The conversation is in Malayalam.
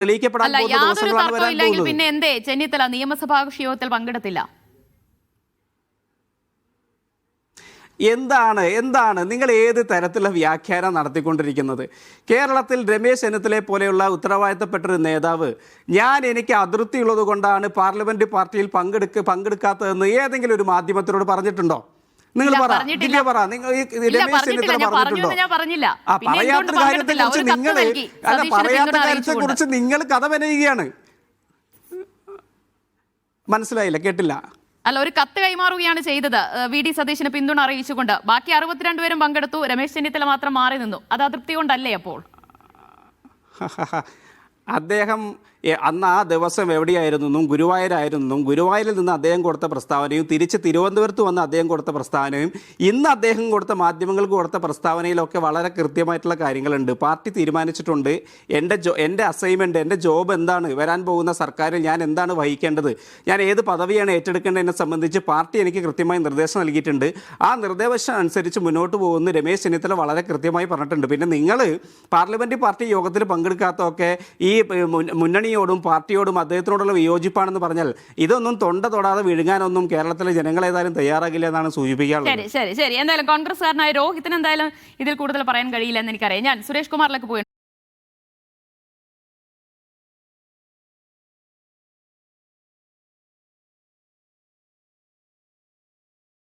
തെളിയിക്കപ്പെടാൻ പോകുന്ന ദിവസങ്ങളാണ് വരാൻ പോകുന്നത്. പിന്നെ എന്തേ ചെന്നിത്തല നിയമസഭാ യോഗത്തിൽ പങ്കെടുത്തില്ല? എന്താണ് നിങ്ങൾ ഏത് തരത്തിലുള്ള വ്യാഖ്യാനം നടത്തിക്കൊണ്ടിരിക്കുന്നത്? കേരളത്തിൽ രമേശ് ചെന്നിത്തലയെ പോലെയുള്ള ഉത്തരവാദിത്തപ്പെട്ടൊരു നേതാവ് എനിക്ക് അതൃപ്തിയുള്ളത് കൊണ്ടാണ് പാർലമെന്റ് പാർട്ടിയിൽ പങ്കെടുക്കാത്തതെന്ന് ഏതെങ്കിലും ഒരു മാധ്യമത്തിനോട് പറഞ്ഞിട്ടുണ്ടോ? നിങ്ങൾ പറ, നിങ്ങൾ രമേശ് ചെന്നിത്തല പറഞ്ഞിട്ടുണ്ടോ? പറയാത്ത കാര്യത്തെ കുറിച്ച് നിങ്ങൾ കഥ മെനയുകയാണ്. മനസ്സിലായില്ല, കേട്ടില്ല. അല്ല, ഒരു കത്ത് കൈമാറുകയാണ് ചെയ്തത് വി ഡി സതീശന് പിന്തുണ അറിയിച്ചുകൊണ്ട്. ബാക്കി 62 പേരും പങ്കെടുത്തു, രമേശ് ചെന്നിത്തല മാത്രം മാറി നിന്നു. അത് അതൃപ്തി കൊണ്ടല്ലേ അപ്പോൾ? അദ്ദേഹം അന്ന് ആ ദിവസം എവിടെയായിരുന്നെന്നും ഗുരുവായൂരായിരുന്നെന്നും ഗുരുവായൂരിൽ നിന്ന് അദ്ദേഹം കൊടുത്ത പ്രസ്താവനയും തിരിച്ച് തിരുവനന്തപുരത്ത് വന്ന് അദ്ദേഹം കൊടുത്ത പ്രസ്താവനയും ഇന്ന് അദ്ദേഹം കൊടുത്ത മാധ്യമങ്ങൾക്ക് കൊടുത്ത പ്രസ്താവനയിലൊക്കെ വളരെ കൃത്യമായിട്ടുള്ള കാര്യങ്ങളുണ്ട്. പാർട്ടി തീരുമാനിച്ചിട്ടുണ്ട് എൻ്റെ അസൈൻമെൻറ്റ്, എൻ്റെ ജോബ് എന്താണ്, വരാൻ പോകുന്ന സർക്കാരിൽ ഞാൻ എന്താണ് വഹിക്കേണ്ടത്, ഞാൻ ഏത് പദവിയാണ് ഏറ്റെടുക്കേണ്ടതിനെ സംബന്ധിച്ച് പാർട്ടി എനിക്ക് കൃത്യമായി നിർദ്ദേശം നൽകിയിട്ടുണ്ട്. ആ നിർദ്ദേശം അനുസരിച്ച് മുന്നോട്ട് പോകുന്ന രമേശ് ചെന്നിത്തല വളരെ കൃത്യമായി പറഞ്ഞിട്ടുണ്ട്. പിന്നെ നിങ്ങൾ പാർലമെൻറ്റ് പാർട്ടി യോഗത്തിൽ പങ്കെടുക്കാത്തതൊക്കെ ഈ മുന്നണിയോടും പാർട്ടിയോടും അദ്ദേഹത്തിനോടുള്ള വിയോജിപ്പാണെന്ന് പറഞ്ഞാൽ ഇതൊന്നും തൊണ്ട തൊടാതെ വിഴുങ്ങാനൊന്നും കേരളത്തിലെ ജനങ്ങൾ ഏതായാലും തയ്യാറാകില്ല എന്നാണ് സൂചിപ്പിക്കാറുള്ളത്. ശരി. എന്തായാലും കോൺഗ്രസ്സുകാരനായ രോഹിത്തിന് എന്തായാലും ഇതിൽ കൂടുതൽ പറയാൻ കഴിയില്ല എന്ന് എനിക്കറിയാം. ഞാൻ സുരേഷ് കുമാറിലേക്ക് പോയി.